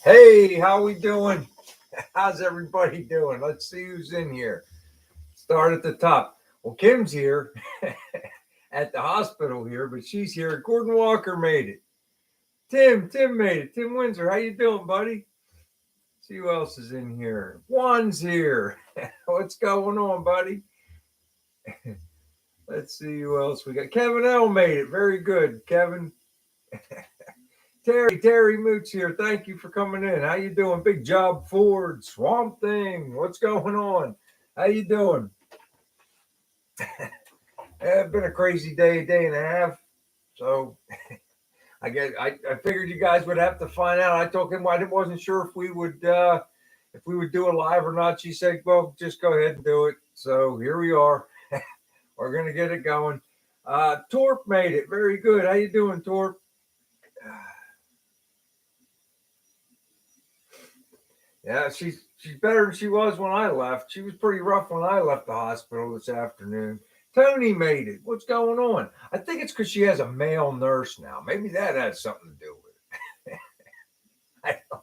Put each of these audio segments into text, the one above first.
Hey, how we doing? How's everybody doing? Let's see who's in here. Start at the top. Well, Kim's here at the hospital here, but she's here. Gordon Walker made it. Tim made it. Tim Windsor, how you doing, buddy? See who else is in here. Juan's here. What's going on, buddy? Let's see who else we got. Kevin L made it. Very good, Kevin. Terry Moots here. Thank you for coming in. How you doing? Big Job Ford, Swamp Thing. What's going on? How you doing? It's been a crazy day and a half. So I figured you guys would have to find out. I told him I wasn't sure if we would do it live or not. She said, "Well, just go ahead and do it." So here we are. We're gonna get it going. Torp made it. Very good. How you doing, Torp? Yeah, she's better than she was when I left. She was pretty rough when I left the hospital this afternoon. Tony made it. What's going on? I think it's because she has a male nurse now. Maybe that has something to do with it. I don't.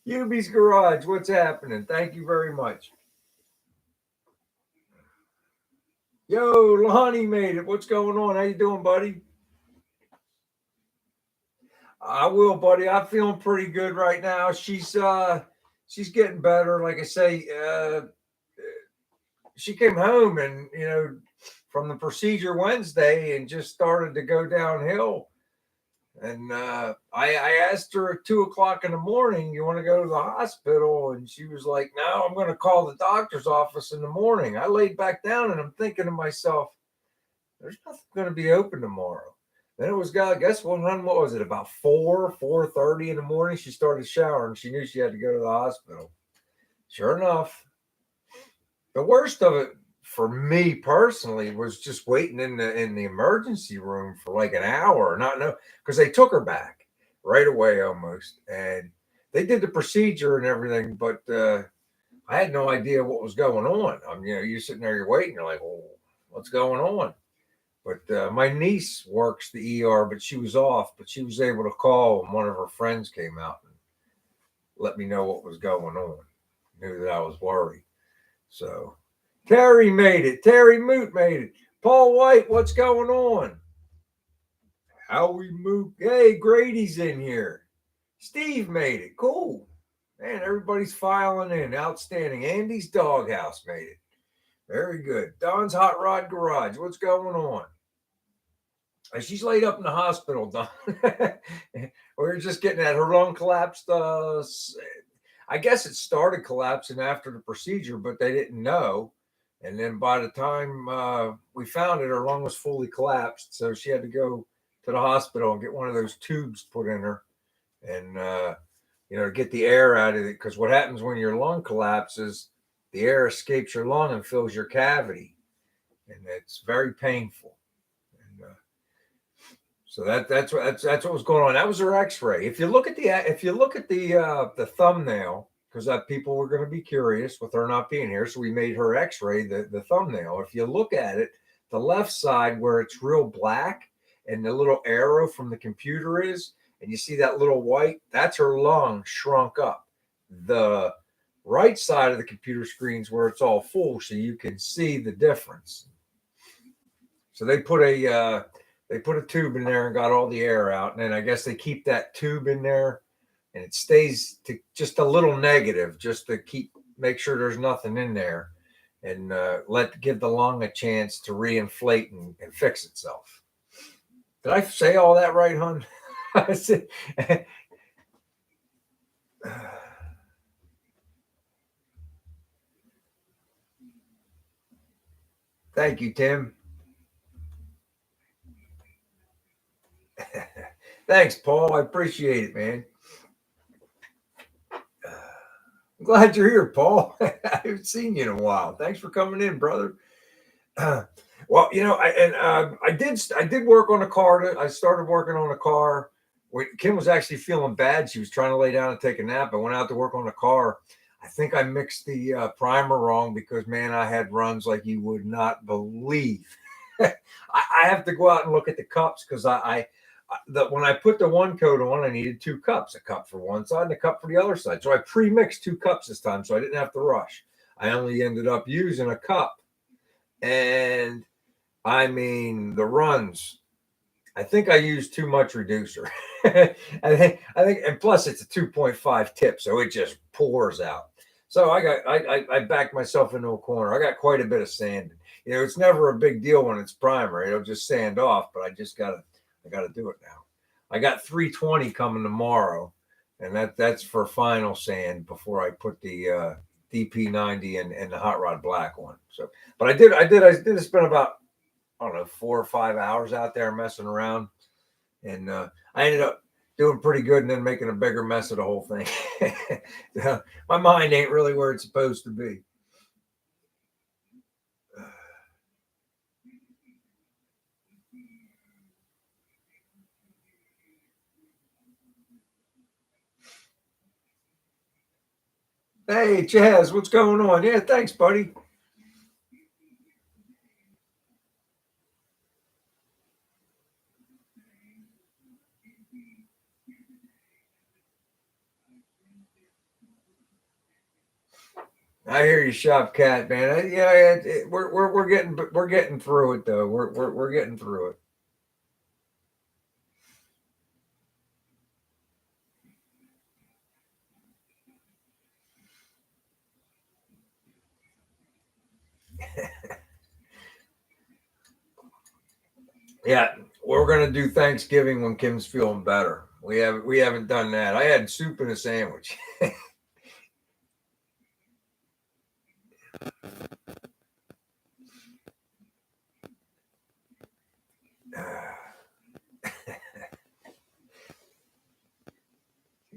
Yubi's Garage, what's happening? Thank you very much. Yo, Lonnie made it. What's going on? How you doing, buddy? I will, buddy. I'm feeling pretty good right now. She's getting better. Like I say, she came home and from the procedure Wednesday and just started to go downhill. And I asked her at 2 o'clock in the morning, "You want to go to the hospital?" And she was like, "No, I'm going to call the doctor's office in the morning." I laid back down and I'm thinking to myself, "There's nothing going to be open tomorrow." Then it was, I guess, what was it, about 4:30 in the morning? She started showering. She knew she had to go to the hospital. Sure enough, the worst of it for me personally was just waiting in the emergency room for like an hour, not know because they took her back right away almost, and they did the procedure and everything, but I had no idea what was going on. I mean, you're sitting there, you're waiting, you're like, "Well, what's going on?" But my niece works the ER, but she was off, but she was able to call, and one of her friends came out and let me know what was going on. Knew that I was worried. So Terry made it. Terry Moot made it. Paul White, what's going on? Howie Moot. Hey, Grady's in here. Steve made it. Cool. Man, everybody's filing in. Outstanding. Andy's Doghouse made it. Very good. Don's Hot Rod Garage. What's going on? She's laid up in the hospital, Don. We're just getting at her lung collapsed. I guess it started collapsing after the procedure, but they didn't know. And then by the time we found it, her lung was fully collapsed. So she had to go to the hospital and get one of those tubes put in her and, get the air out of it. Because what happens when your lung collapses, the air escapes your lung and fills your cavity. And it's very painful. And so that's what was going on. That was her X-ray. If you look at the thumbnail, because people were going to be curious with her not being here. So we made her X-ray the thumbnail. If you look at it, the left side where it's real black and the little arrow from the computer is, and you see that little white, that's her lung shrunk up. The right side of the computer screen's where it's all full, so you can see the difference. So they put a tube in there and got all the air out, and then I guess they keep that tube in there and it stays to just a little negative, just to make sure there's nothing in there, and give the lung a chance to reinflate and fix itself. Did I say all that right, hon? Thank you, Tim. Thanks, Paul. I appreciate it, man. I'm glad you're here, Paul. I haven't seen you in a while. Thanks for coming in, brother. Well, I did work on a car. I started working on a car. When Kim was actually feeling bad, she was trying to lay down and take a nap. I went out to work on a car. I think I mixed the primer wrong because, man, I had runs like you would not believe. I have to go out and look at the cups because when I put the one coat on, I needed 2 cups, a cup for one side and a cup for the other side. So I pre-mixed 2 cups this time, so I didn't have to rush. I only ended up using a cup, and I mean the runs. I think I used too much reducer. I think, and plus it's a 2.5 tip, so it just pours out. So I backed myself into a corner. I got quite a bit of sanding. It's never a big deal when it's primer. It'll just sand off, but I gotta do it now. I got 320 coming tomorrow, and that's for final sand before I put the DP90 and the hot rod black one. So, but I did spend about, I don't know, 4 or 5 hours out there messing around, and I ended up doing pretty good, and then making a bigger mess of the whole thing. My mind ain't really where it's supposed to be. Hey, Chaz, what's going on? Yeah, thanks, buddy. I hear you, shop cat, man. Yeah, we're getting through it though. We're getting through it. Yeah, we're gonna do Thanksgiving when Kim's feeling better. We haven't done that. I had soup and a sandwich.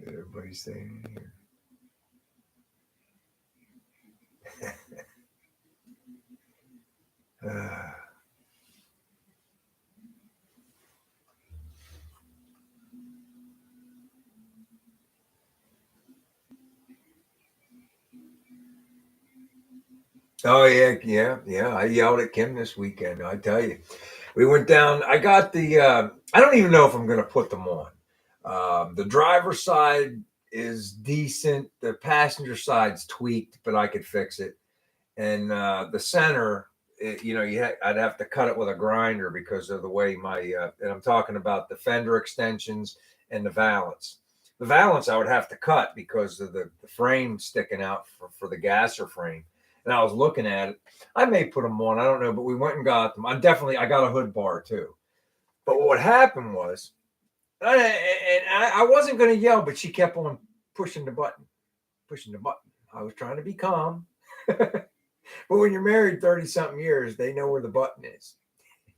Everybody's saying here. Oh yeah, yeah, yeah. I yelled at Kim this weekend. I tell you, we went down. I got the. I don't even know if I'm going to put them on. The driver's side is decent. The passenger side's tweaked, but I could fix it. And the center, I'd have to cut it with a grinder because of the way and I'm talking about the fender extensions and the valance. The valance I would have to cut because of the frame sticking out for the gasser frame. And I was looking at it. I may put them on. I don't know, but we went and got them. I got a hood bar too. But what happened was, I wasn't going to yell, but she kept on pushing the button, pushing the button. I was trying to be calm. But when you're married 30 something years, they know where the button is.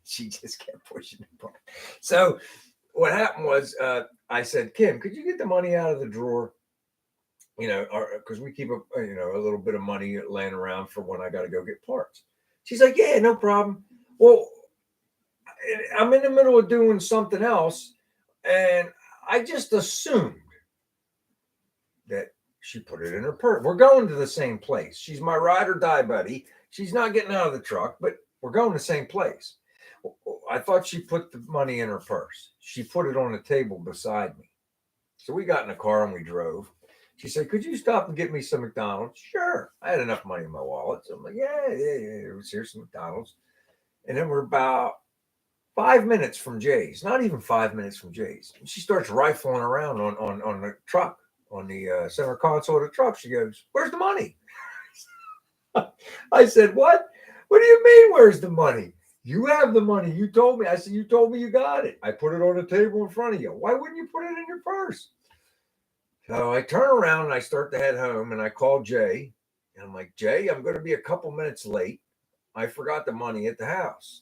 She just kept pushing the button. So what happened was, I said, Kim, could you get the money out of the drawer? Because we keep a little bit of money laying around for when I got to go get parts. She's like, yeah, no problem. Well, I'm in the middle of doing something else, and I just assumed that she put it in her purse. We're going to the same place. She's my ride or die buddy. She's not getting out of the truck, but we're going to the same place. I thought she put the money in her purse. She put it on the table beside me. So we got in the car and we drove. She said, could you stop and get me some McDonald's? Sure. I had enough money in my wallet. So I'm like, yeah. Here's some McDonald's. And then we're about 5 minutes from Jay's, not even 5 minutes from Jay's. And she starts rifling around on the truck, on the center console of the truck. She goes, where's the money? I said, what? What do you mean, where's the money? You have the money. You told me. I said, you told me you got it. I put it on the table in front of you. Why wouldn't you put it in your purse? So I turn around and I start to head home, and I call Jay. And I'm like, Jay, I'm going to be a couple minutes late. I forgot the money at the house.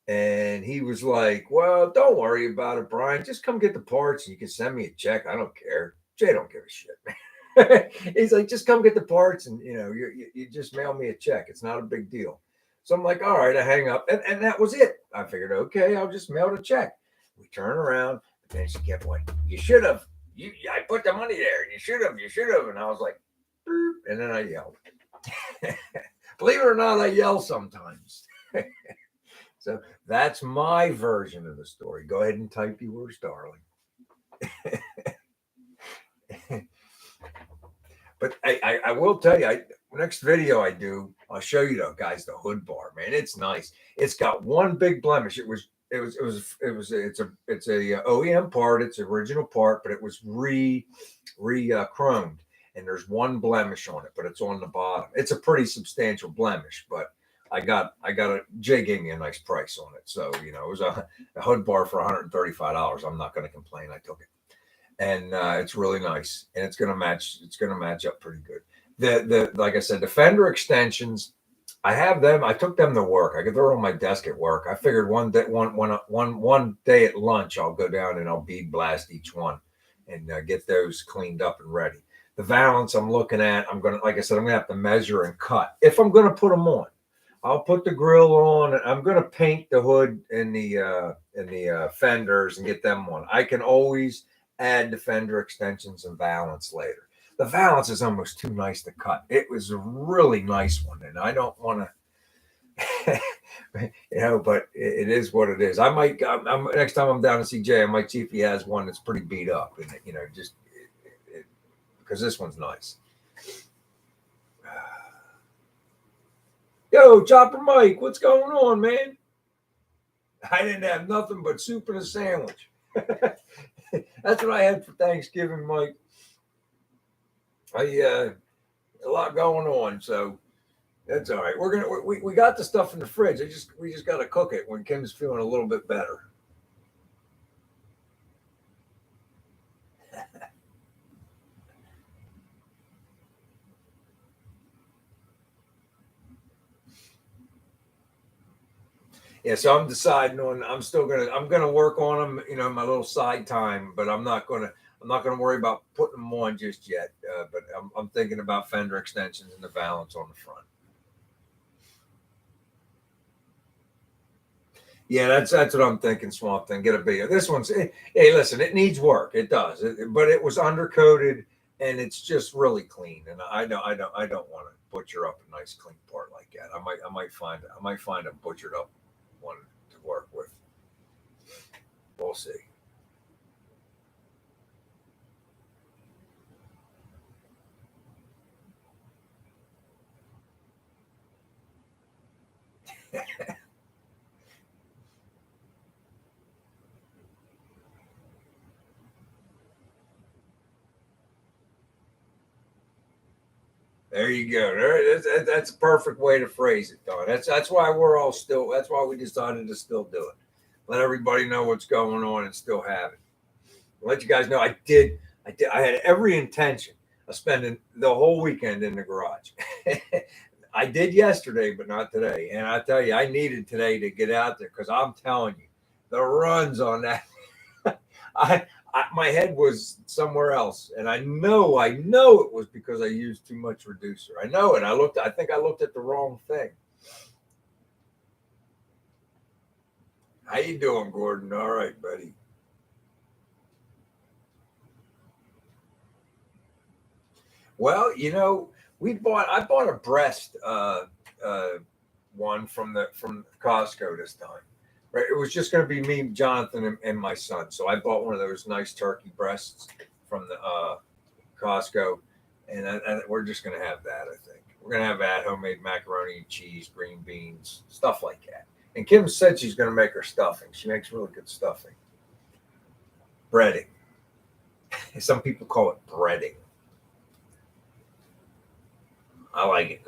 And he was like, well, don't worry about it, Brian. Just come get the parts and you can send me a check. I don't care. Jay don't give a shit, man. He's like, just come get the parts and, you just mail me a check. It's not a big deal. So I'm like, all right, I hang up. And that was it. I figured, okay, I'll just mail the check. We turn around. And then she kept going, you should have. I put the money there. You should have. And I was like, Burp, and then I yelled. Believe it or not, I yell sometimes. So that's my version of the story. Go ahead and type yours, darling. But I will tell you, next video I do, I'll show you though, guys, the hood bar, man. It's nice. It's got one big blemish. It's a OEM part. It's original part, but it was re chromed, and there's one blemish on it, but it's on the bottom. It's a pretty substantial blemish, but Jay gave me a nice price on it, so it was a hood bar for $135. I'm not going to complain. I took it, and it's really nice, and it's gonna match. It's gonna match up pretty good. The like I said, the fender extensions, I have them. I took them to work. They're on my desk at work. I figured one day at lunch, I'll go down and I'll bead blast each one, and get those cleaned up and ready. The valance I'm looking at, like I said, I'm gonna have to measure and cut if I'm gonna put them on. I'll put the grill on. I'm gonna paint the hood and the fenders and get them on. I can always add the fender extensions and valance later. The valance is almost too nice to cut. It was a really nice one, and I don't want to, but it is what it is. I might, next time I'm down to see Jay, I might see if he has one that's pretty beat up, and just because this one's nice. Yo, Chopper Mike, what's going on, man? I didn't have nothing but soup and a sandwich. That's what I had for Thanksgiving, Mike. A lot going on, so that's all right. We got the stuff in the fridge. We just got to cook it when Kim's feeling a little bit better. Yeah, so I'm deciding on. I'm gonna work on them, my little side time, but I'm not gonna worry about putting them on just yet. But I'm thinking about fender extensions and the valance on the front. Yeah, that's what I'm thinking. Swamp Thing, get a bigger. This one's hey, listen, it needs work. It does, but it was undercoated and it's just really clean. And I don't want to butcher up a nice clean part like that. I might find a butchered up one to work with. We'll see. There you go. That's a perfect way to phrase it, Don. That's why we're all still. That's why we decided to still do it. Let everybody know what's going on and still have it. I'll let you guys know I did. I had every intention of spending the whole weekend in the garage. I did yesterday, but not today. And I tell you, I needed today to get out there because I'm telling you, the runs on that. I my head was somewhere else, and I know it was because I used too much reducer. I know it. I think I looked at the wrong thing. How you doing, Gordon? All right, buddy. Well, I bought a breast one from Costco this time. Right, it was just going to be me, Jonathan, and my son. So I bought one of those nice turkey breasts from the Costco, and we're just going to have that. I think we're going to have that homemade macaroni and cheese, green beans, stuff like that. And Kim said she's going to make her stuffing. She makes really good stuffing. Breading. Some people call it breading. I like it.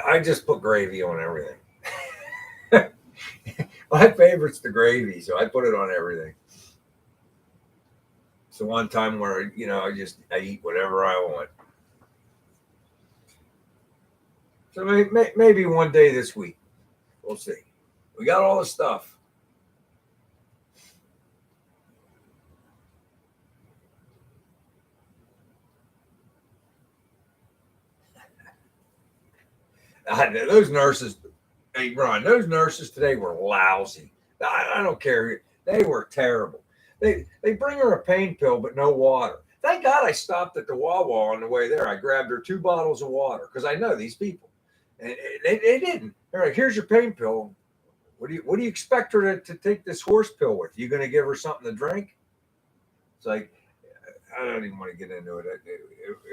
I just put gravy on everything. My favorite's the gravy, so I put it on everything. It's the one time where I eat whatever I want. So maybe one day this week, we'll see. We got all the stuff. Those nurses, hey Ron, those nurses today were lousy. I don't care. They were terrible. They bring her a pain pill, but no water. Thank God I stopped at the Wawa on the way there. I grabbed her 2 bottles of water because I know these people, and they didn't. They're like, "Here's your pain pill." What do you expect her to take this horse pill with? You going to give her something to drink? It's like, I don't even want to get into it.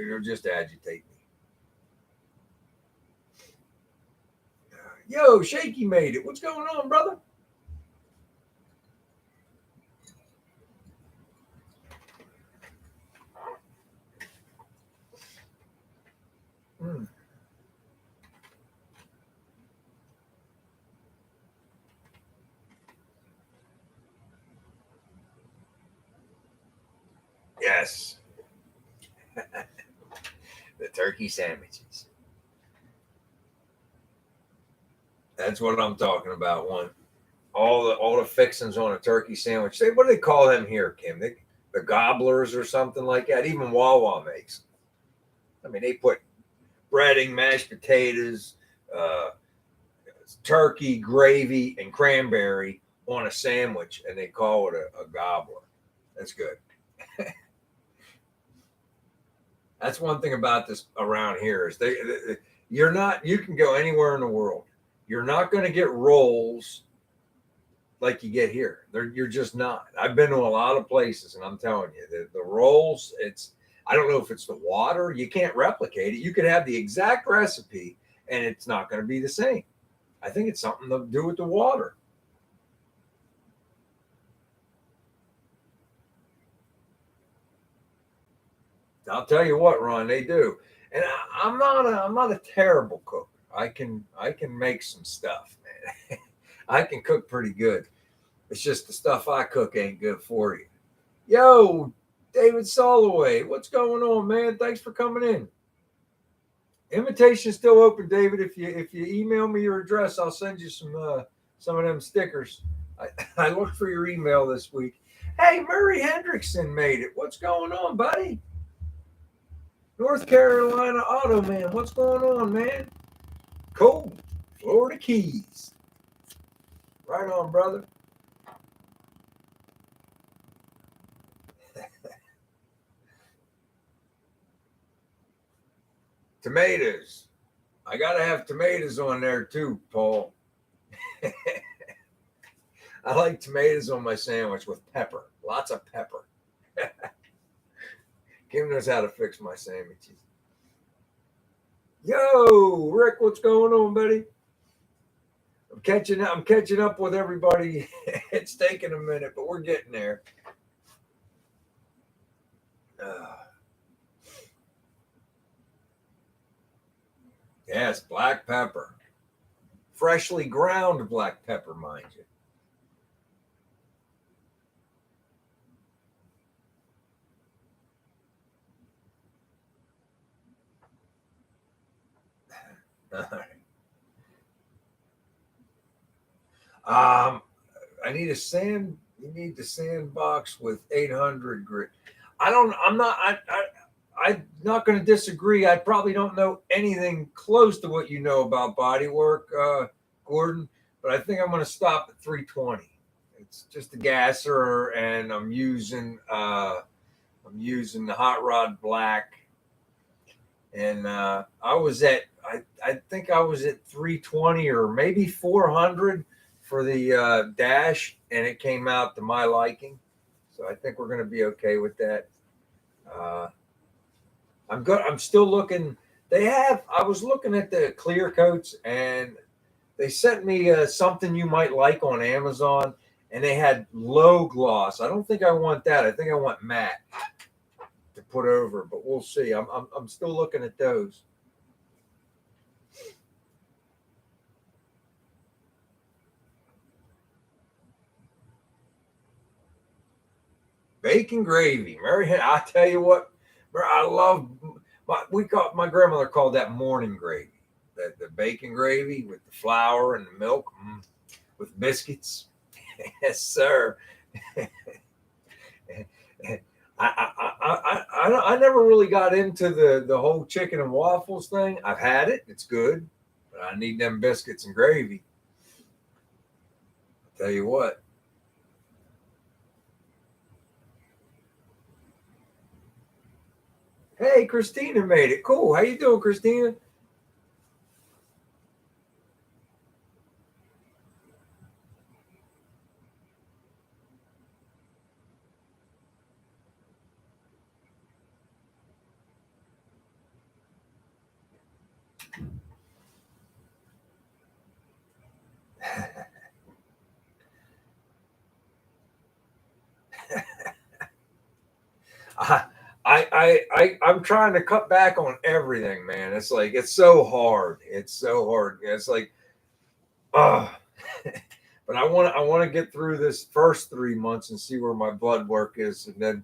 It'll just agitate me. Yo, Shaky made it. What's going on, brother? Mm. Yes. The turkey sandwiches. That's what I'm talking about. One, all the fixings on a turkey sandwich. What do they call them here, Kim? The gobblers or something like that. Even Wawa makes. I mean, they put breading, mashed potatoes, uh, turkey, gravy, and cranberry on a sandwich, and they call it a gobbler. That's good. That's one thing about this around here is you're not, you can go anywhere in the world. You're not going to get rolls like you get here. You're just not. I've been to a lot of places, and I'm telling you, the rolls, I don't know if it's the water. You can't replicate it. You could have the exact recipe, and it's not going to be the same. I think it's something to do with the water. I'll tell you what, Ron, they do. And I'm not a terrible cook. I can make some stuff, man. I can cook pretty good. It's just the stuff I cook ain't good for you. Yo, David Soloway, what's going on, man? Thanks for coming in. Invitation's still open, David. If you email me your address, I'll send you some of them stickers. I, I looked for your email this week. Hey, Murray Hendrickson made it. What's going on, buddy? North Carolina Auto Man, what's going on, man? Cool. Florida Keys. Right on, brother. Tomatoes. I gotta have tomatoes on there too, Paul. I like tomatoes on my sandwich with pepper. Lots of pepper. Kim knows how to fix my sandwiches. Yo, Rick, what's going on, buddy? I'm catching up with everybody. It's taking a minute, but we're getting there. Uh, yes, black pepper. Freshly ground black pepper, mind you. All right. I need a sand. You need the sandbox with 800 grit. I don't. I'm not. I'm not going to disagree. I probably don't know anything close to what you know about body work, Gordon. But I think I'm going to stop at 320. It's just a gasser, and I'm using the hot rod black, and I think I was at 320 or maybe 400 for the dash, and it came out to my liking. So I think we're going to be okay with that. Uh, I'm good. I'm still looking. I was looking at the clear coats, and they sent me something you might like on Amazon, and they had low gloss. I don't think I want that. I think I want matte to put over, but we'll see. I'm still looking at those. Bacon gravy, Mary. I tell you what, I love. My grandmother called that morning gravy. The bacon gravy with the flour and the milk, with biscuits. Yes, sir. I never really got into the whole chicken and waffles thing. I've had it; it's good, but I need them biscuits and gravy. Tell you what. Hey, Christina made it. Cool. How you doing, Christina? I'm trying to cut back on everything, man. It's like it's so hard. It's so hard. It's like, oh, but I want to get through this first 3 months and see where my blood work is, and then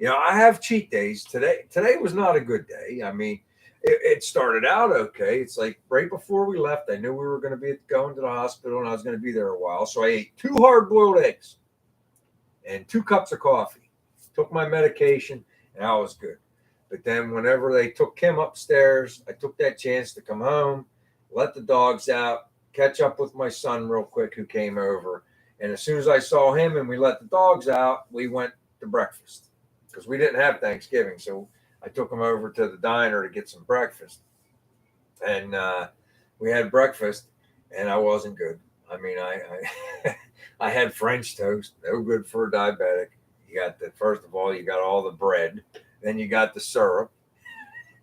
I have cheat days. Today was not a good day. I mean, it started out okay. It's like right before we left, I knew we were going to be going to the hospital, and I was going to be there a while. So I ate 2 hard-boiled eggs and 2 cups of coffee. Took my medication, and I was good. But then whenever they took Kim upstairs, I took that chance to come home, let the dogs out, catch up with my son real quick who came over. And as soon as I saw him and we let the dogs out, we went to breakfast because we didn't have Thanksgiving. So I took him over to the diner to get some breakfast. And we had breakfast, and I wasn't good. I mean, I I had French toast, no good for a diabetic. You got the first of all, you got all the bread, then you got the syrup,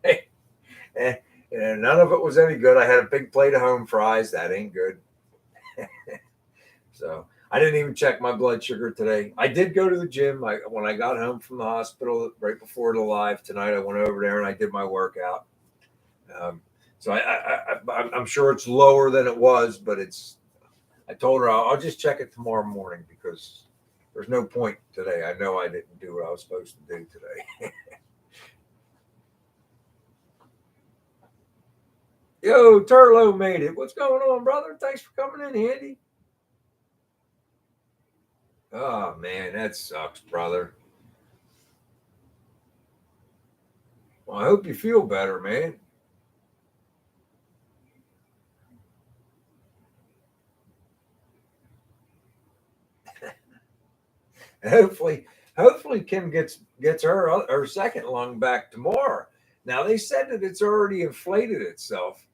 and none of it was any good. I had a big plate of home fries. That ain't good. So I didn't even check my blood sugar today. I did go to the gym. When I got home from the hospital right before the live tonight, I went over there and I did my workout. Um, so I'm sure it's lower than it was, but it's. I told her I'll just check it tomorrow morning because there's no point today. I know I didn't do what I was supposed to do today. Yo, Turlo made it. What's going on, brother? Thanks for coming in, Andy. Oh man, that sucks, brother. Well, I hope you feel better, man. Hopefully, hopefully Kim gets her second lung back tomorrow. Now they said that it's already inflated itself,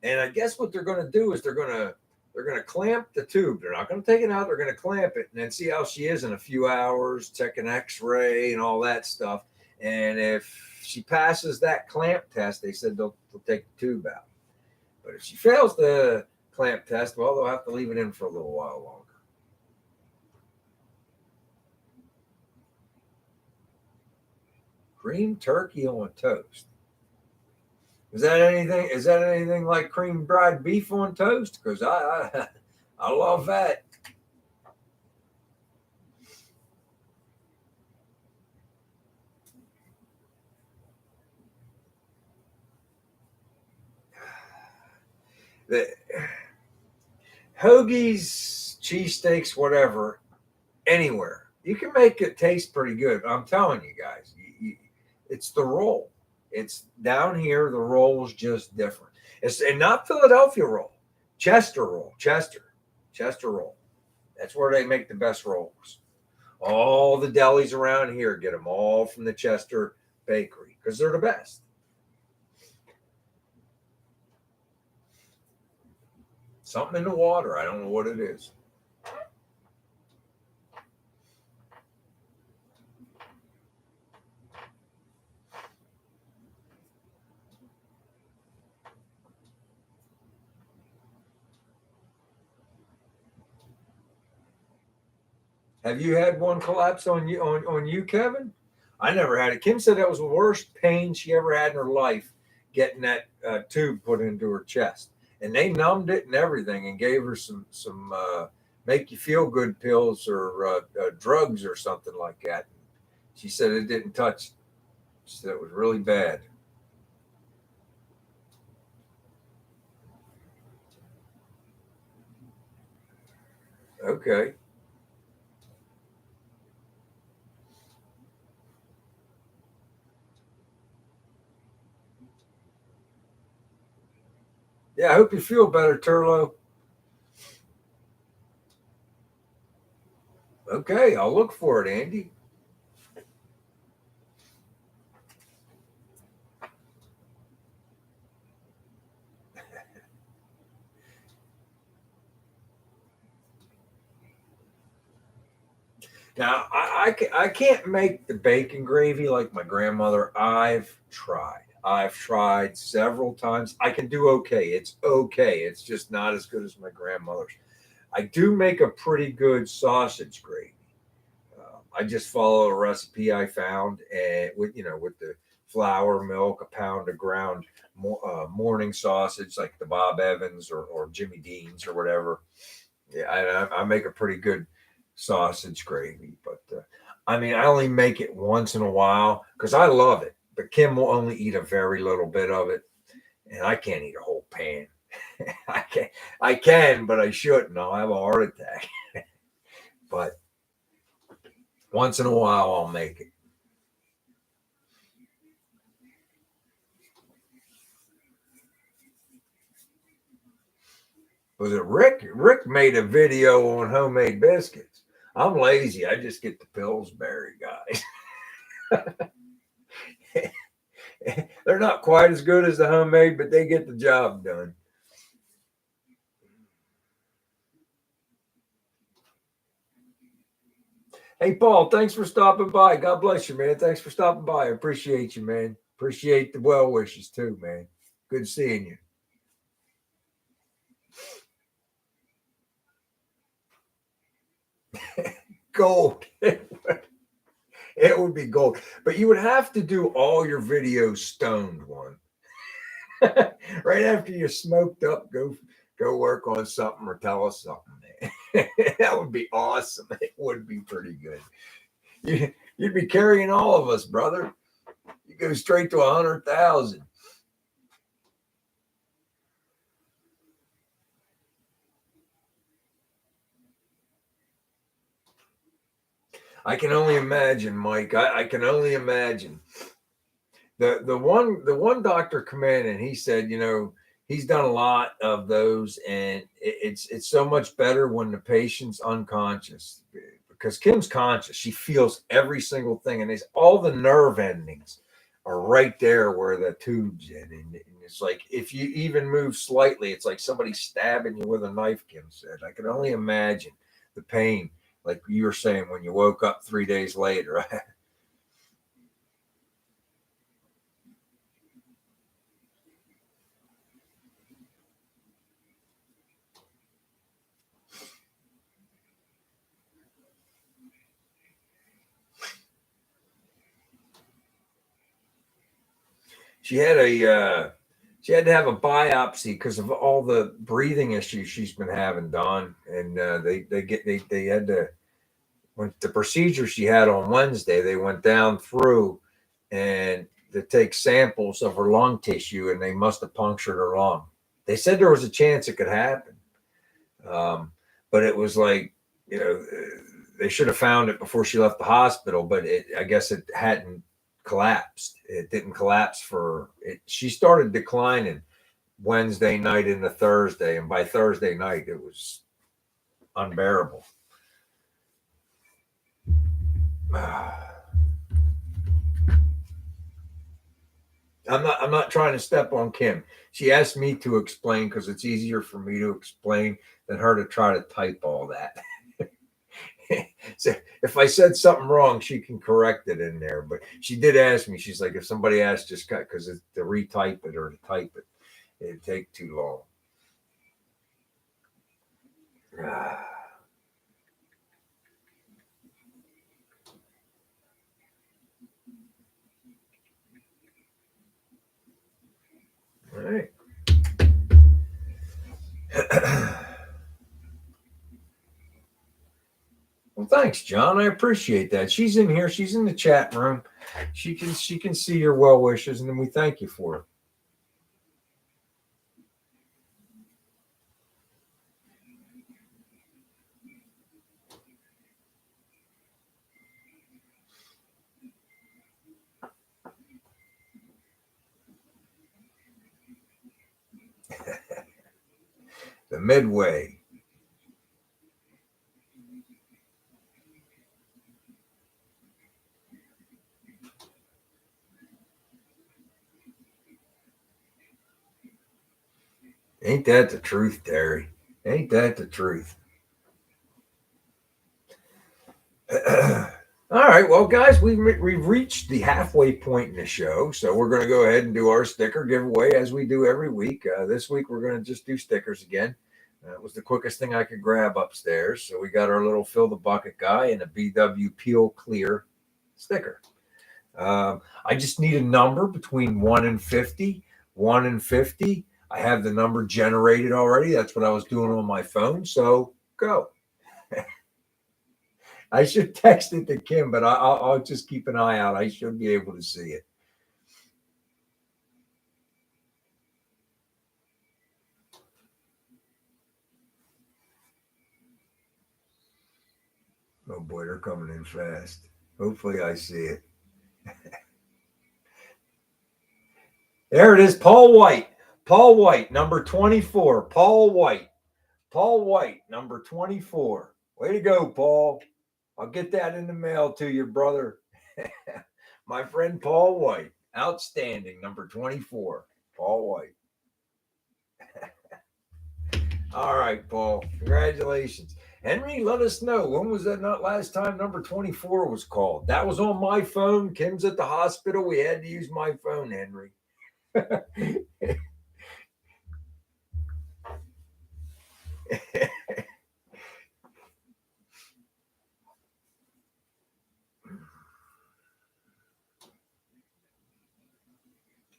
and I guess what they're going to do is they're going to clamp the tube. They're not going to take it out. They're going to clamp it and then see how she is in a few hours, check an X-ray and all that stuff. And if she passes that clamp test, they said they'll take the tube out. But if she fails the clamp test, well, they'll have to leave it in for a little while longer. Cream turkey on toast. Is that anything like cream dried beef on toast? Because I love that. The hoagies, cheesesteaks, whatever, anywhere. You can make it taste pretty good. I'm telling you guys, it's the roll. It's down here. The roll is just different. It's and not Philadelphia roll, Chester roll, Chester roll. That's where they make the best rolls. All the delis around here get them all from the Chester bakery because they're the best. Something in the water. I don't know what it is. Have you had one collapse on you, Kevin? I never had it. Kim said that was the worst pain she ever had in her life, getting that tube put into her chest, and they numbed it and everything, and gave her some make you feel good pills or drugs or something like that. She said it didn't touch. She said it was really bad. Okay. Yeah, I hope you feel better, Turlo. Okay, I'll look for it, Andy. Now, I can't make the bacon gravy like my grandmother. I've tried several times. I can do okay. It's okay. It's just not as good as my grandmother's. I do make a pretty good sausage gravy. I just follow a recipe I found, and with the flour, milk, a pound of ground morning sausage like the Bob Evans or Jimmy Dean's or whatever. Yeah, I make a pretty good sausage gravy, but I mean, I only make it once in a while because I love it. But Kim will only eat a very little bit of it, and I can't eat a whole pan. I can, but I shouldn't. I'll have a heart attack. But once in a while, I'll make it. Was it Rick? Rick made a video on homemade biscuits. I'm lazy. I just get the Pillsbury guys. They're not quite as good as the homemade, but they get the job done. Hey, Paul, thanks for stopping by. God bless you, man. Thanks for stopping by. I appreciate you, man. Appreciate the well wishes too, man. Good seeing you. Gold. It would be gold. But you would have to do all your videos stoned one. Right after you smoked up, go work on something or tell us something, man. That would be awesome. It would be pretty good. You'd be carrying all of us, brother. You go straight to 100,000. I can only imagine, Mike. I can only imagine. The one doctor come in and he said, he's done a lot of those, and it's so much better when the patient's unconscious, because Kim's conscious. She feels every single thing, and all the nerve endings are right there where the tube's in, and it's like if you even move slightly, it's like somebody stabbing you with a knife. Kim said, I can only imagine the pain, like you were saying when you woke up 3 days later. She had to have a biopsy because of all the breathing issues she's been having, Don. And they had to, when the procedure she had on Wednesday, they went down through and to take samples of her lung tissue, and they must have punctured her lung. They said there was a chance it could happen, but it was like, they should have found it before she left the hospital, but I guess it hadn't collapsed. It didn't collapse for it. She started declining Wednesday night into Thursday, and by Thursday night it was unbearable. I'm not trying to step on Kim. She asked me to explain because it's easier for me to explain than her to try to type all that. So if I said something wrong, she can correct it in there. But she did ask me. She's like, if somebody asks, just cut, because to retype it or to type it, it'd take too long. All right. Well, thanks, John. I appreciate that. She's in here. She's in the chat room. She can see your well wishes, and then we thank you for it. The Midway. Ain't that the truth, Terry? Ain't that the truth? All right, well, guys, we've reached the halfway point in the show, so we're going to go ahead and do our sticker giveaway as we do every week. This week, we're going to just do stickers again. That was the quickest thing I could grab upstairs. So we got our little fill the bucket guy and a BW Peel Clear sticker. I just need a number between 1 and 50. 1 and 50. I have the number generated already. That's what I was doing on my phone. So go. I should text it to Kim, but I'll just keep an eye out. I should be able to see it. Oh boy, they're coming in fast. Hopefully I see it. There it is. Paul White. Paul White, number 24. Paul White. Paul White, number 24. Way to go, Paul. I'll get that in the mail to you, brother. My friend Paul White. Outstanding, number 24. Paul White. All right, Paul. Congratulations. Henry, let us know. When was that not last time number 24 was called? That was on my phone. Kim's at the hospital. We had to use my phone, Henry.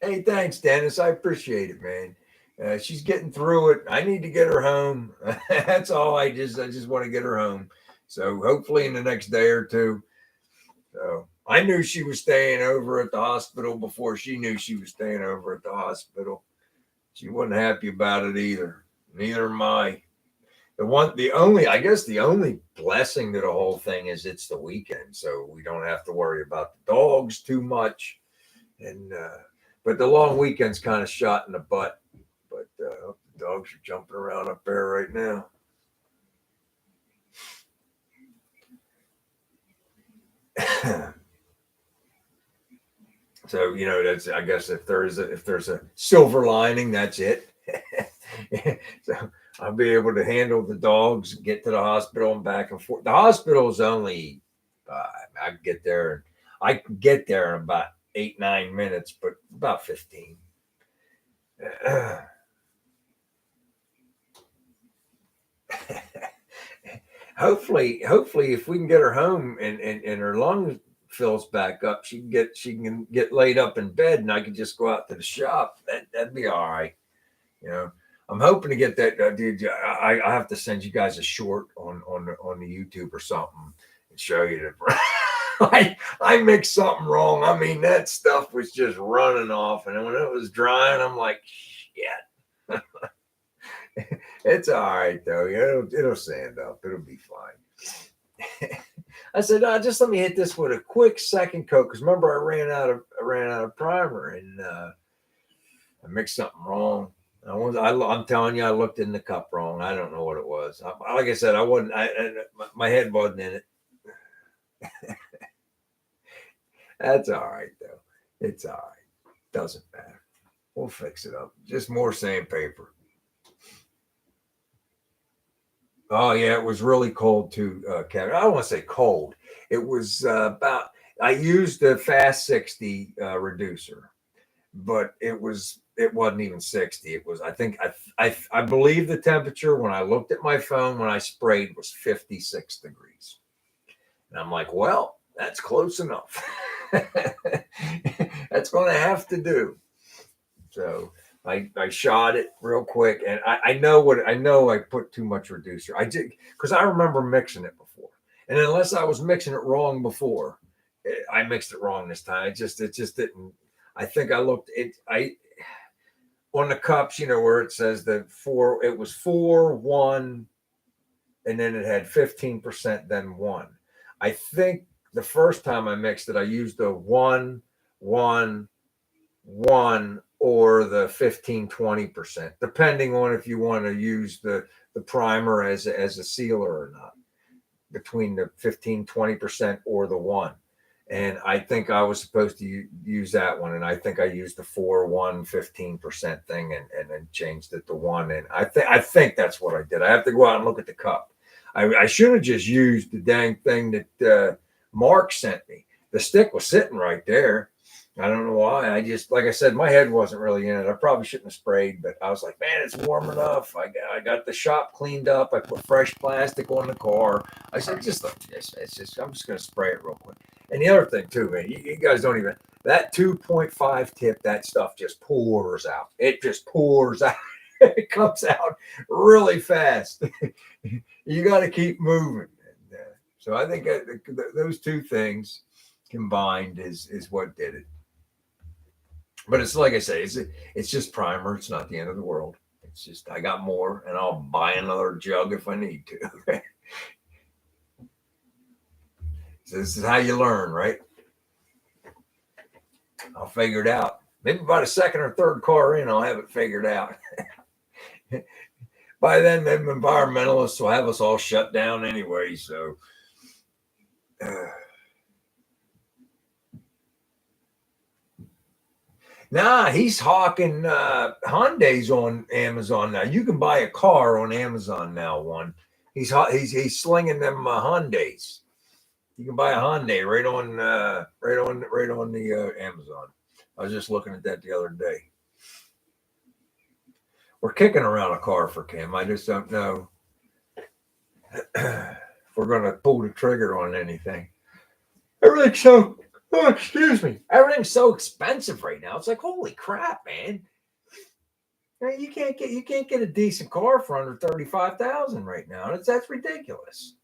Hey, thanks, Dennis. I appreciate it, man. She's getting through it. I need to get her home. That's all. I just want to get her home. So hopefully in the next day or two. So I knew she was staying over at the hospital before she knew she was staying over at the hospital. She wasn't happy about it either. Neither am I. I guess the only blessing to the whole thing is it's the weekend, so we don't have to worry about the dogs too much. And but the long weekend's kind of shot in the butt. But the dogs are jumping around up there right now. So that's, I guess, if there's a silver lining, that's it. So I'll be able to handle the dogs, get to the hospital and back and forth. The hospital is only I get there. I can get there in about 8-9 minutes, but about 15. Hopefully, if we can get her home and her lung fills back up, she can get laid up in bed, and I can just go out to the shop. That'd be all right. I'm hoping to get that, dude. I have to send you guys a short on the YouTube or something and show you that. I mixed something wrong. I mean, that stuff was just running off, and when it was drying, I'm like, shit. It's all right though. It'll sand up. It'll be fine. I said, no, just let me hit this with a quick second coat, because remember I ran out of primer, and I mixed something wrong. I'm telling you, I looked in the cup wrong. I don't know what it was. Like I said, I wasn't. My head wasn't in it. That's all right though. It's all right. Doesn't matter. We'll fix it up. Just more sandpaper. Oh yeah, it was really cold too, Kevin. I don't want to say cold. It was about. I used the Fast 60 reducer, but it wasn't even 60. It was. I think I believe the temperature when I looked at my phone when I sprayed was 56 degrees, and I'm like, well, that's close enough. That's going to have to do. So. I shot it real quick, and I know I put too much reducer. I did, because I remember mixing it before, and unless I was mixing it wrong before, I mixed it wrong this time. It just didn't. I think I looked on the cups, where it says it was 4-1, and then it had 15%, then 1. I think the first time I mixed it, I used the 1-1-1 or the 15-20%, depending on if you want to use the primer as a sealer or not, between the 15-20% or the 1. And I think I was supposed to use that one, and I think I used the 4-1-15% thing, and then changed it to 1. And I think that's what I did. I have to go out and look at the cup. I should have just used the dang thing that Mark sent me. The stick was sitting right there. I don't know why. I just, like I said, my head wasn't really in it. I probably shouldn't have sprayed, but I was like, man, it's warm enough. I got the shop cleaned up. I put fresh plastic on the car. I said, just look, it's just, I'm just going to spray it real quick. And the other thing too, man, you guys don't even, that 2.5 tip, that stuff just pours out. It just pours out. It comes out really fast. You got to keep moving. And, so I think those two things combined is what did it. But it's like I say, it's just primer. It's not the end of the world. It's just I got more, and I'll buy another jug if I need to. So this is how you learn, right? I'll figure it out. Maybe by the second or third car in, I'll have it figured out. By then, them environmentalists will have us all shut down anyway. So, nah, he's hawking Hyundais on Amazon now. You can buy a car on Amazon now. He's slinging them Hyundais. You can buy a Hyundai right on the Amazon. I was just looking at that the other day. We're kicking around a car for Kim. I just don't know if we're going to pull the trigger on anything. Everything's so, oh, excuse me, everything's so expensive right now. It's like, holy crap, man. You can't get a decent car for under 35,000 right now. That's ridiculous.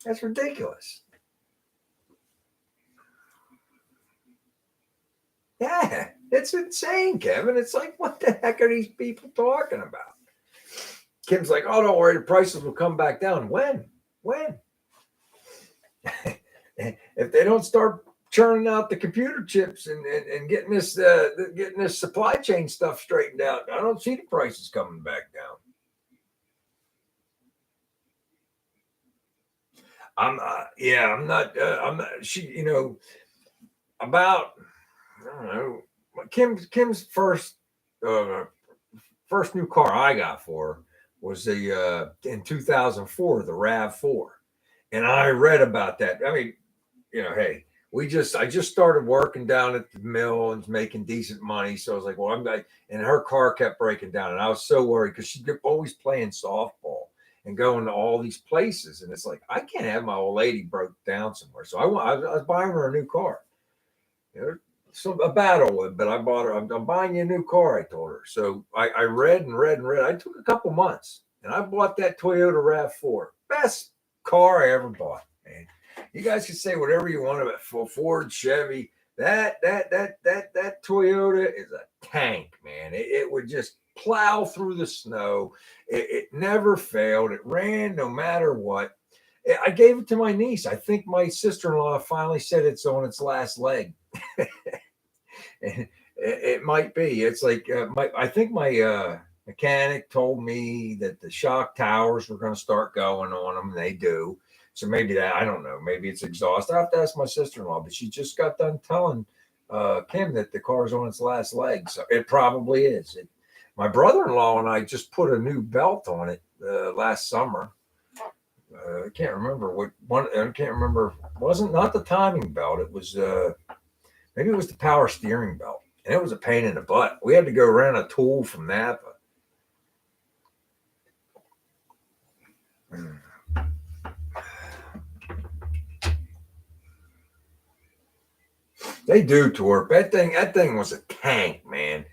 That's ridiculous. Yeah, it's insane, Kevin. It's like, what the heck are these people talking about? Kim's like, oh, don't worry, the prices will come back down. When? If they don't start churning out the computer chips and getting this supply chain stuff straightened out, I don't see the prices coming back down. I'm not. About, I don't know, Kim's first new car I got for her was the in 2004, the Rav4. And I read about that. I mean, hey, I just started working down at the mill and making decent money. So I was like, well, I'm like, and her car kept breaking down. And I was so worried because she'd always playing softball and going to all these places. And it's like, I can't have my old lady broke down somewhere. So I was buying her a new car. A battle, but I bought her. I'm buying you a new car. I told her. So I read and read and read. I took a couple months, and I bought that Toyota Rav4. Best car I ever bought. Man, you guys can say whatever you want about Ford, Chevy. That Toyota is a tank, man. It would just plow through the snow. It never failed. It ran no matter what. I gave it to my niece. I think my sister-in-law finally said it's on its last leg. It might be. It's like I think my mechanic told me that the shock towers were going to start going on them. They do. So maybe that, I don't know. Maybe it's exhaust. I have to ask my sister-in-law, but she just got done telling Kim that the car's on its last leg. So it probably is. My brother-in-law and I just put a new belt on it last summer. I can't remember what one. I can't remember. Wasn't not the timing belt. It was maybe it was the power steering belt, and it was a pain in the butt. We had to go rent a tool from Napa. They do torque. That thing was a tank, man.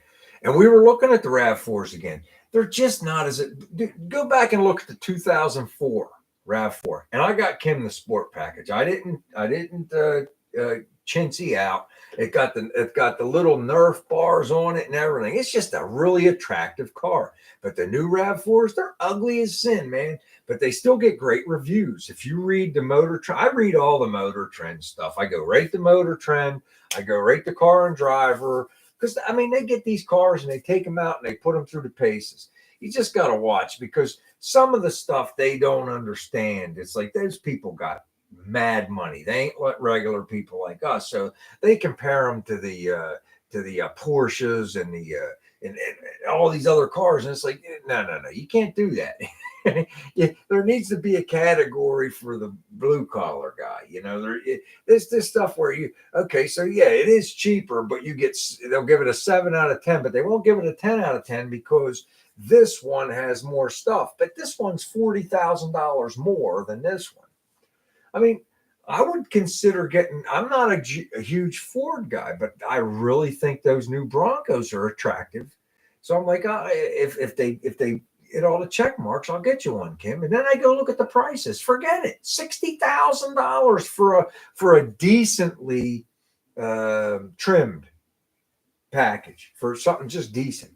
And we were looking at the RAV4s again. They're just not as go back and look at the 2004 RAV4. And I got Kim the sport package. I didn't chintzy out. It got the little Nerf bars on it and everything. It's just a really attractive car. But the new RAV4s, they're ugly as sin, man. But they still get great reviews. If you read the Motor Trend, I read all the Motor Trend stuff. I go rate the Motor Trend. I go rate the Car and Driver. Because, I mean, they get these cars and they take them out and they put them through the paces. You just got to watch because some of the stuff they don't understand. It's like those people got mad money. They ain't like regular people like us. So they compare them to the Porsches and and all these other cars. And it's like, no, you can't do that. Yeah, there needs to be a category for the blue collar guy. There's this stuff where okay, so yeah, it is cheaper, but they'll give it a 7 out of 10, but they won't give it a 10 out of 10 because this one has more stuff. But this one's $40,000 more than this one. I mean, I would consider getting. I'm not a huge Ford guy, but I really think those new Broncos are attractive. So I'm like, if they hit all the check marks, I'll get you one, Kim. And then I go look at the prices. Forget it, $60,000 for a decently trimmed package for something just decent.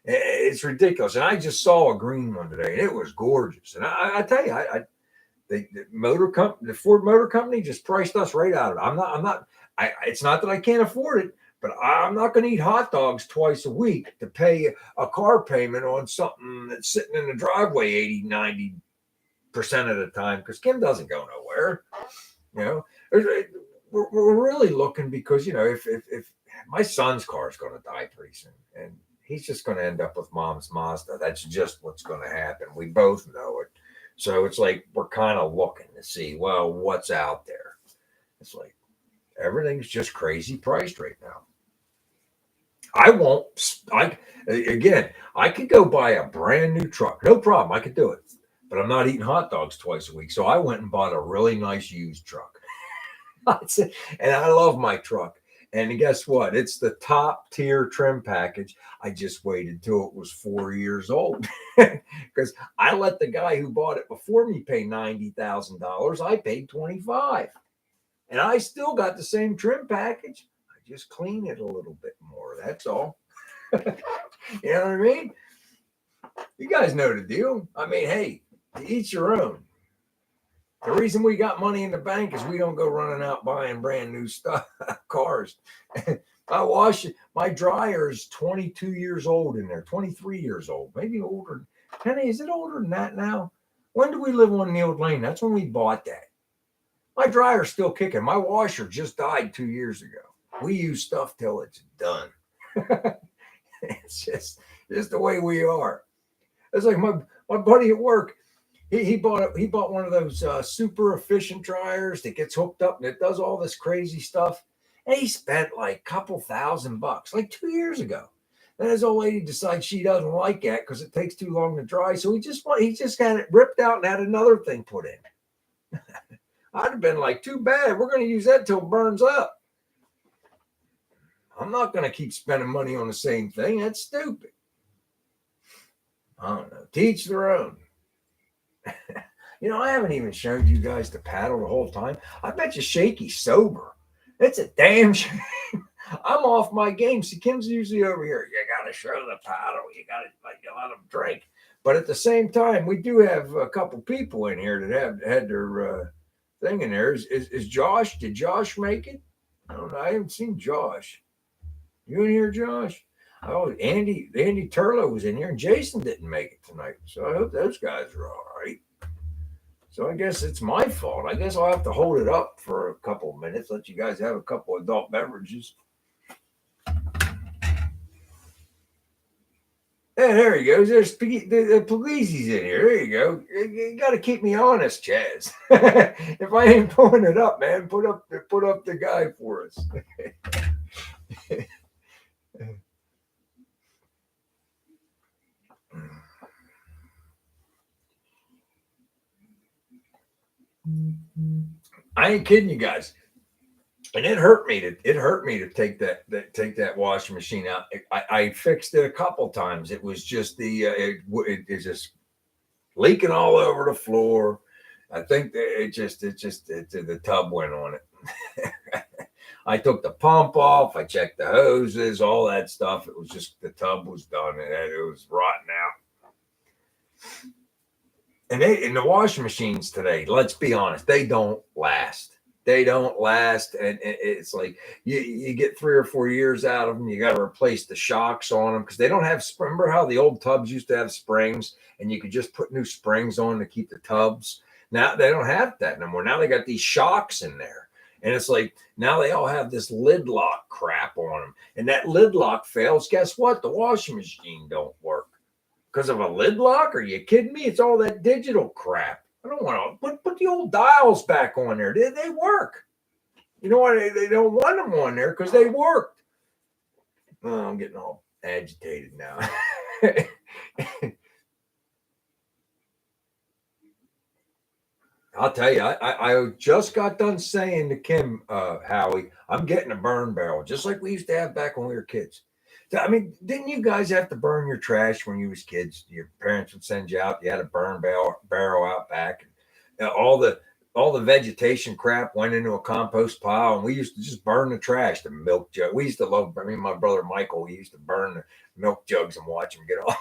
It's ridiculous. And I just saw a green one today, and it was gorgeous. And I tell you, the Ford Motor Company just priced us right out of it. I'm not. It's not that I can't afford it, but I'm not going to eat hot dogs twice a week to pay a car payment on something that's sitting in the driveway 80-90% of the time, because Kim doesn't go nowhere. We're really looking, because if my son's car is going to die pretty soon, and he's just going to end up with mom's Mazda. That's just what's going to happen. We both know it. So it's like we're kind of looking to see, well, what's out there. It's like everything's just crazy priced right now. I could go buy a brand new truck. No problem. I could do it. But I'm not eating hot dogs twice a week. So I went and bought a really nice used truck. And I love my truck. And guess what? It's the top tier trim package. I just waited till it was 4 years old, because I let the guy who bought it before me pay $90,000. I paid $25,000, and I still got the same trim package. I just clean it a little bit more. That's all. You know what I mean? You guys know the deal. I mean, hey, to each your own. The reason we got money in the bank is we don't go running out buying brand new stuff, cars. My dryer is 22 years old in there, 23 years old, maybe older. Penny, is it older than that now? When did we live on Neil Lane? That's when we bought that. My dryer's still kicking. My washer just died 2 years ago. We use stuff till it's done. It's just the way we are. It's like my buddy at work. He bought one of those super efficient dryers that gets hooked up and it does all this crazy stuff. And he spent like a couple $1,000 like 2 years ago. Then his old lady decides she doesn't like that because it takes too long to dry. So he just had it ripped out and had another thing put in. I'd have been like, too bad. We're going to use that till it burns up. I'm not going to keep spending money on the same thing. That's stupid. I don't know. Teach their own. I haven't even showed you guys the paddle the whole time. I bet you Shaky's sober. It's a damn shame. I'm off my game. See, Kim's usually over here. You got to show the paddle. You got to let them drink. But at the same time, we do have a couple people in here that have had their thing in there. Is Josh? Did Josh make it? I don't know. I haven't seen Josh. You in here, Josh? Oh, Andy Turlow was in here, and Jason didn't make it tonight. So I hope those guys are all right. So I guess it's my fault. I guess I'll have to hold it up for a couple of minutes, let you guys have a couple of adult beverages. Yeah, there he goes. There's the Puglisi's in here. There you go. You got to keep me honest, Chaz. If I ain't pulling it up, man, put up the guy for us. I ain't kidding you guys. And it hurt me to take that washing machine out. I fixed it a couple times. It was just it's just leaking all over the floor. I think the tub went on it. I took the pump off. I checked the hoses, all that stuff. It was just the tub was done and it was rotten out. And the washing machines today, let's be honest, they don't last. They don't last, and it's like you get 3 or 4 years out of them. You got to replace the shocks on them because they don't have. Remember how the old tubs used to have springs, and you could just put new springs on to keep the tubs. Now they don't have that no more. Now they got these shocks in there, And it's like now they all have this lid lock crap on them. And that lid lock fails. Guess what? The washing machine don't work because of a lid lock. Are you kidding me? It's all that digital crap. I don't want to put the old dials back on there. They work. You know what? They don't want them on there because they worked. Oh, I'm getting all agitated now. I'll tell you, I just got done saying to Kim, Howie, I'm getting a burn barrel, just like we used to have back when we were kids. I mean, didn't you guys have to burn your trash when you was kids? Your parents would send you out. You had a burn barrel out back. And all the vegetation crap went into a compost pile, and we used to just burn the trash. The milk jug. We used to love. I mean, my brother Michael. We used to burn the milk jugs and watch them get off.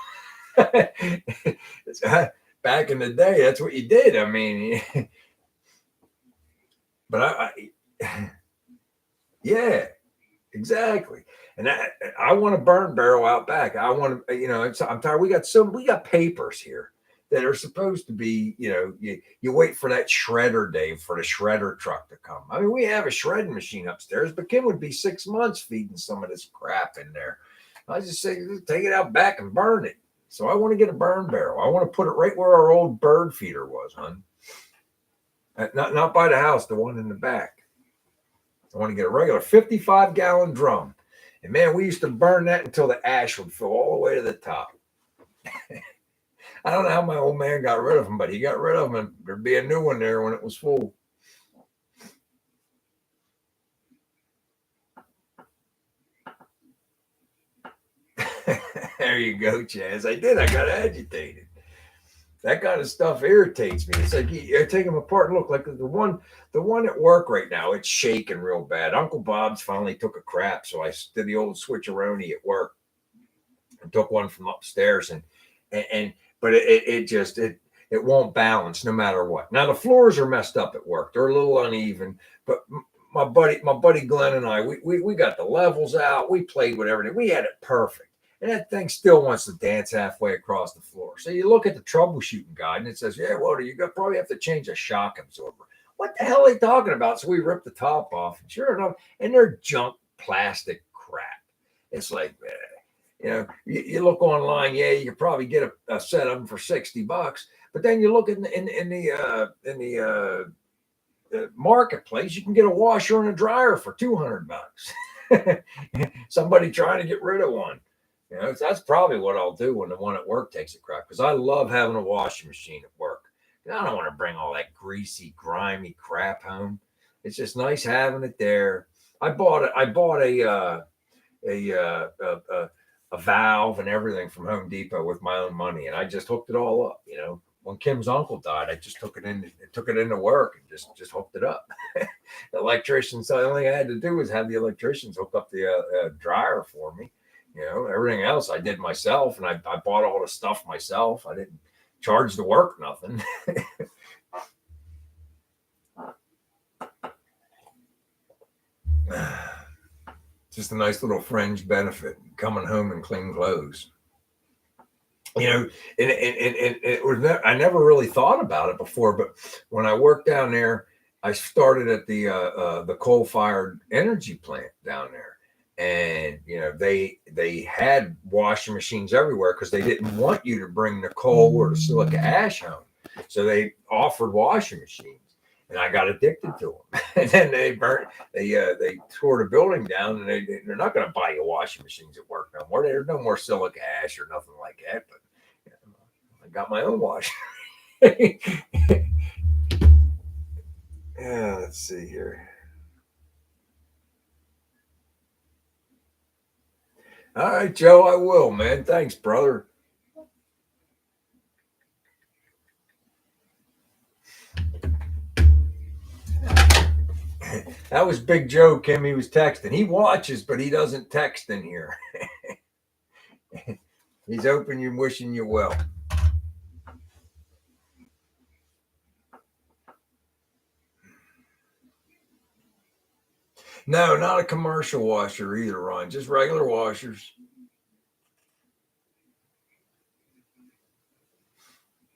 Back in the day, that's what you did. I mean, but yeah, exactly. And I want a burn barrel out back. I want to, I'm tired. We got papers here that are supposed to be, you wait for that shredder day for the shredder truck to come. I mean, we have a shredding machine upstairs, but Kim would be 6 months feeding some of this crap in there. I just say, take it out back and burn it. So I want to get a burn barrel. I want to put it right where our old bird feeder was, hon. Not by the house, the one in the back. I want to get a regular 55-gallon drum. And man, we used to burn that until the ash would fill all the way to the top. I don't know how my old man got rid of them, but he got rid of them, and there'd be a new one there when it was full. There you go, Chaz. I did. I got agitated. That kind of stuff irritates me. It's like you take them apart and look like the one at work right now. It's shaking real bad. Uncle Bob's finally took a crap, so I did the old switcheroni at work and took one from upstairs but it won't balance no matter what. Now the floors are messed up at work. They're a little uneven, but my buddy Glenn and I, we got the levels out. We played with everything. We had it perfect. And that thing still wants to dance halfway across the floor. So you look at the troubleshooting guide and it says, yeah, Walter, probably have to change a shock absorber. What the hell are they talking about? So we ripped the top off. And sure enough, and they're junk plastic crap. It's like, you look online, yeah, you could probably get a set of them for $60. But then you look in the marketplace, you can get a washer and a dryer for $200. Somebody trying to get rid of one. That's probably what I'll do when the one at work takes a crap, because I love having a washing machine at work. I don't want to bring all that greasy, grimy crap home. It's just nice having it there. I bought a valve and everything from Home Depot with my own money, and I just hooked it all up. When Kim's uncle died, I just took it into work and just hooked it up. The electrician, so the only thing I had to do was have the electricians hook up the dryer for me. Everything else I did myself, and I bought all the stuff myself. I didn't charge the work nothing. Just a nice little fringe benefit, coming home in clean clothes. And it was I never really thought about it before, but when I worked down there, I started at the coal-fired energy plant down there. And they had washing machines everywhere because they didn't want you to bring the coal or the silica ash home, so they offered washing machines, and I got addicted to them. And then they tore the building down, and they're not going to buy you washing machines at work no more. There's no more silica ash or nothing like that. But I got my own washing. Yeah, let's see here. All right, Joe, I will, man. Thanks, brother. That was Big Joe, Kim. He was texting. He watches, but he doesn't text in here. He's hoping you're wishing you well. No, not a commercial washer either, Ron. Just regular washers.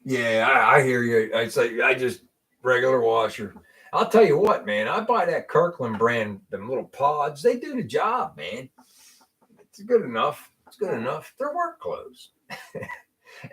Yeah, I hear you. I say I just regular washer. I'll tell you what, man. I buy that Kirkland brand, them little pods. They do the job, man. It's good enough. It's good enough. They're work clothes.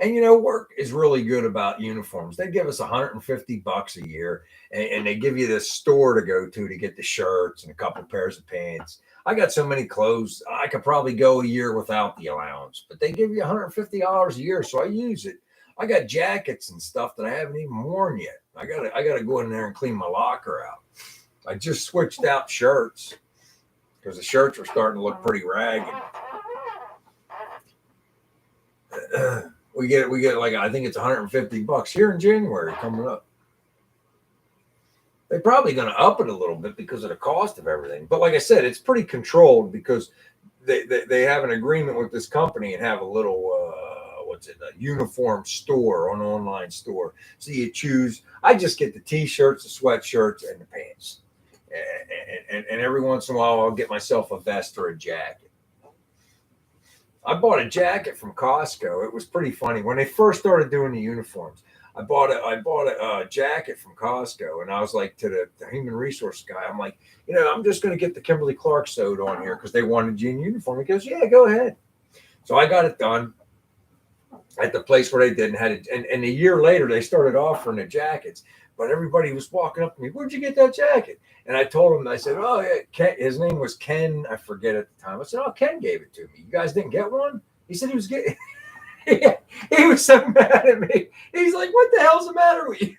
And work is really good about uniforms. They give us $150 a year, and they give you this store to go to get the shirts and a couple pairs of pants. I got so many clothes, I could probably go a year without the allowance, but they give you $150 a year, so I use it. I got jackets and stuff that I haven't even worn yet. I gotta go in there and clean my locker out. I just switched out shirts because the shirts were starting to look pretty ragged. We get like, I think it's $150 here in January coming up. They're probably going to up it a little bit because of the cost of everything. But like I said, it's pretty controlled because they have an agreement with this company and have a little a uniform store, an online store. So you choose. I just get the t-shirts, the sweatshirts, and the pants. And every once in a while, I'll get myself a vest or a jacket. I bought a jacket from Costco. It was pretty funny when they first started doing the uniforms. I bought a jacket from Costco, and I was like to the human resource guy, I'm like, I'm just going to get the Kimberly Clark sewed on here because they wanted you in uniform. He goes, yeah, go ahead. So I got it done at the place where they did, and had it. And a year later, they started offering the jackets. But everybody was walking up to me, where'd you get that jacket? And I told him, I said, oh, yeah, Ken, his name was Ken. I forget at the time. I said, oh, Ken gave it to me. You guys didn't get one? He said he was getting. He was so mad at me. He's like, what the hell's the matter with you?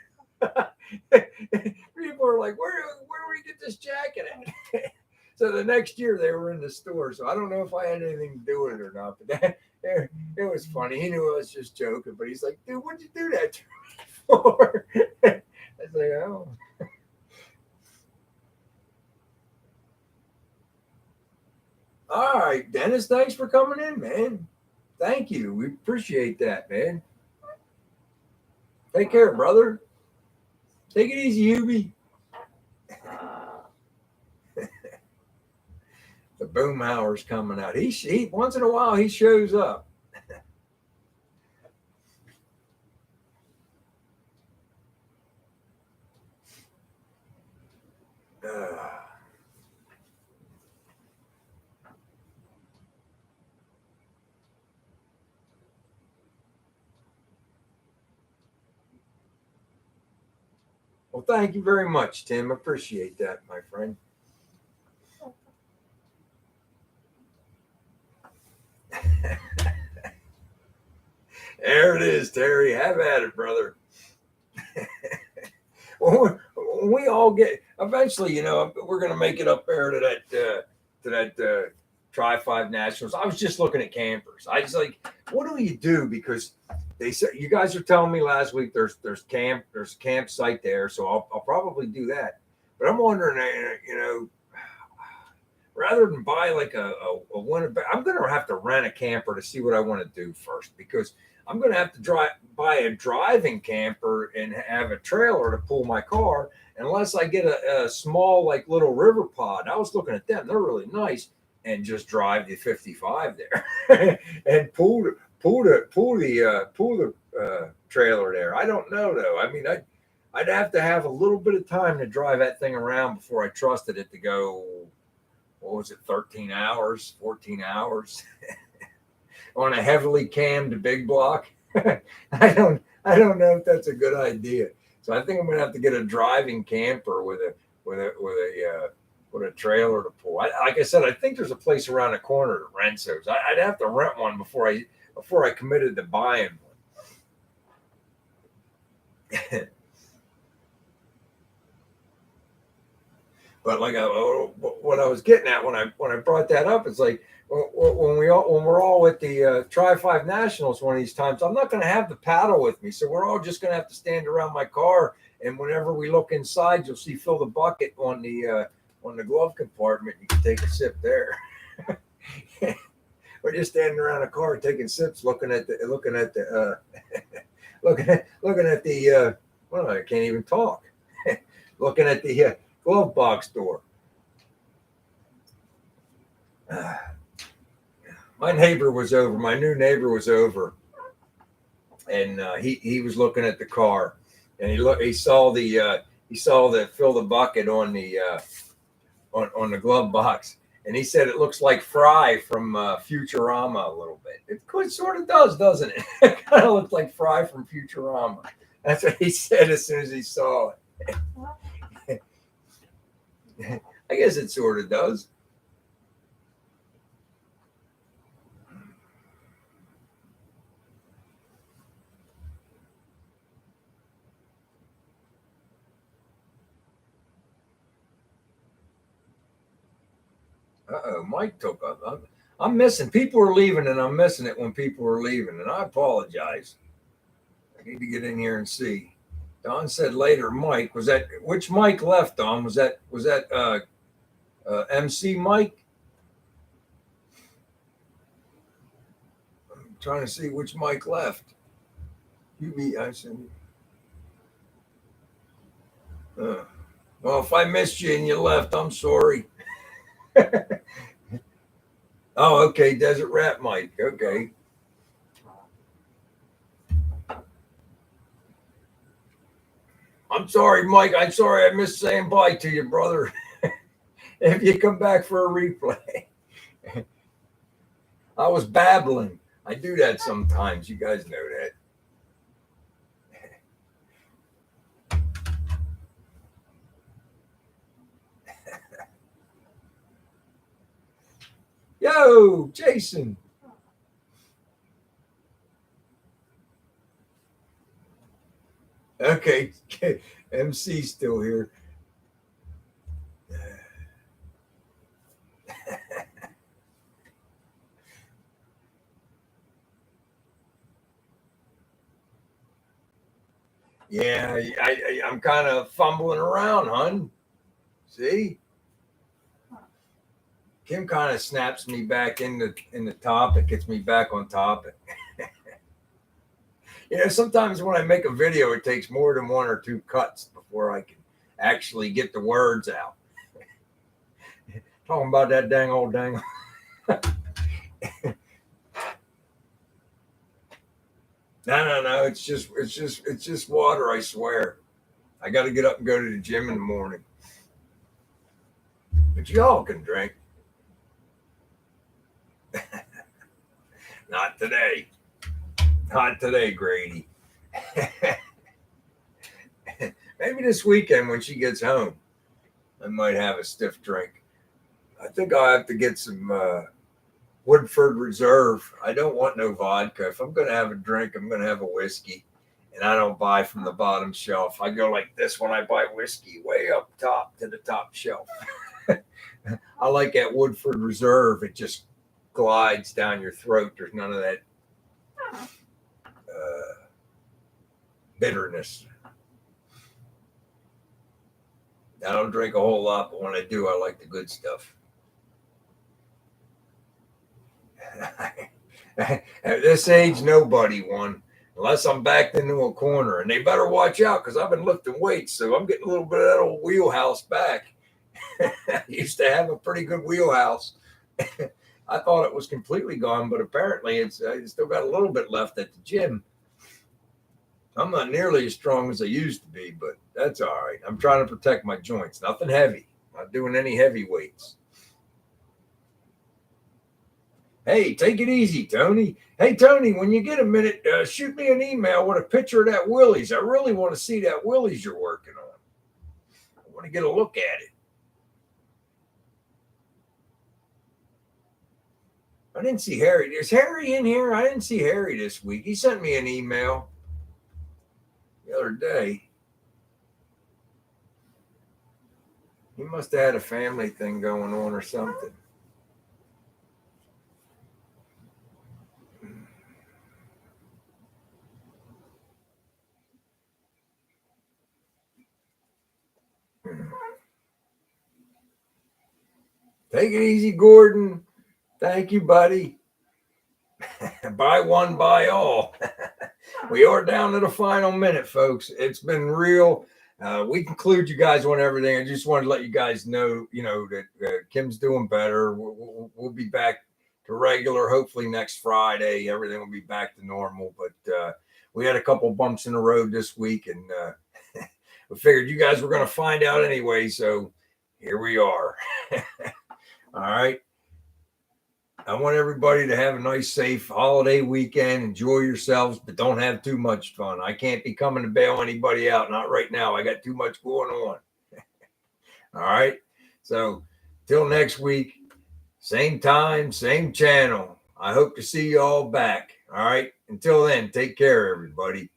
People are like, where do we get this jacket at? So the next year they were in the store. So I don't know if I had anything to do with it or not, but it was funny. He knew I was just joking, but he's like, dude, what'd you do that to me for? I was like, oh. All right, Dennis, thanks for coming in, man. Thank you. We appreciate that, man. Take care, brother. Take it easy, Hubie. The Boomhauer's coming out. He once in a while he shows up. Well, thank you very much, Tim. Appreciate that, my friend. There it is, Terry. Have at it, brother. Well, we all get eventually, we're going to make it up there to that Tri Five Nationals. I was just looking at campers. I was like, what do you do? Because they said you guys are telling me last week there's a campsite there, so I'll probably do that. But I'm wondering, rather than buy like a Winnebago, I'm going to have to rent a camper to see what I want to do first, because I'm going to have to buy a driving camper and have a trailer to pull my car, unless I get a small, like, little river pod. I was looking at them. They're really nice. And just drive the 55 there and pull the trailer there. I don't know, though. I mean, I'd have to have a little bit of time to drive that thing around before I trusted it to go, what was it, 13 hours, 14 hours on a heavily cammed big block. I don't know if that's a good idea. So I think I'm gonna have to get a driving camper with a trailer to pull. Like I said, I think there's a place around the corner that rents those. I'd have to rent one before I committed to buying one. But like what I was getting at when I brought that up, it's like when we're all at the Tri Five Nationals one of these times, I'm not going to have the paddle with me, so we're all just going to have to stand around my car. And whenever we look inside, you'll see fill the bucket on the glove compartment. You can take a sip there. We're just standing around a car taking sips, looking at the well, I can't even talk. Looking at the glove box door. My neighbor was over. My new neighbor was over, and he was looking at the car, and he saw the he saw the fill the bucket on the on the glove box, and he said it looks like Fry from Futurama a little bit. It sort of does, doesn't it? It kind of looks like Fry from Futurama. That's what he said as soon as he saw it. I guess it sort of does. Uh-oh, Mike took up. I'm missing. People are leaving, and I'm missing it when people are leaving, and I apologize. I need to get in here and see. Don said later, Mike. Was that which Mike left, Don? Was that MC Mike? I'm trying to see which Mike left. I said. Well, if I missed you and you left, I'm sorry. Oh, okay, Desert Rat Mike. Okay. I'm sorry, Mike. I'm sorry I missed saying bye to you, brother. If you come back for a replay. I was babbling. I do that sometimes. You guys know that. Yo, Jason. Okay, MC's still here. Yeah, I'm kind of fumbling around, hon. See? Kim kind of snaps me back in the topic, gets me back on topic. Sometimes when I make a video, it takes more than one or two cuts before I can actually get the words out. Talking about that dang old dang. No. It's just water. I swear. I got to get up and go to the gym in the morning. But y'all can drink. Not today. Not today, Grady. Maybe this weekend when she gets home, I might have a stiff drink. I think I'll have to get some Woodford Reserve. I don't want no vodka. If I'm going to have a drink, I'm going to have a whiskey. And I don't buy from the bottom shelf. I go like this when I buy whiskey, way up top to the top shelf. I like that Woodford Reserve. It just glides down your throat. There's none of that bitterness. I don't drink a whole lot, but when I do, I like the good stuff. At this age, nobody won unless I'm backed into a corner, and they better watch out because I've been lifting weights, so I'm getting a little bit of that old wheelhouse back. I used to have a pretty good wheelhouse. I thought it was completely gone, but apparently it's still got a little bit left at the gym. I'm not nearly as strong as I used to be, but that's all right. I'm trying to protect my joints. Nothing heavy. Not doing any heavy weights. Hey, take it easy, Tony. Hey, Tony, when you get a minute, shoot me an email with a picture of that Willys. I really want to see that Willys you're working on. I want to get a look at it. I didn't see Harry. Is Harry in here? I didn't see Harry this week. He sent me an email the other day. He must have had a family thing going on or something. Take it easy, Gordon. Thank you, buddy. Buy one, buy all. We are down to the final minute, folks. It's been real. We conclude you guys on everything. I just wanted to let you guys know, that Kim's doing better. We'll be back to regular, hopefully next Friday. Everything will be back to normal. But we had a couple bumps in the road this week, and we figured you guys were going to find out anyway. So here we are. All right. I want everybody to have a nice, safe holiday weekend. Enjoy yourselves, but don't have too much fun. I can't be coming to bail anybody out. Not right now. I got too much going on. All right. So till next week, same time, same channel. I hope to see you all back. All right. Until then, take care, everybody.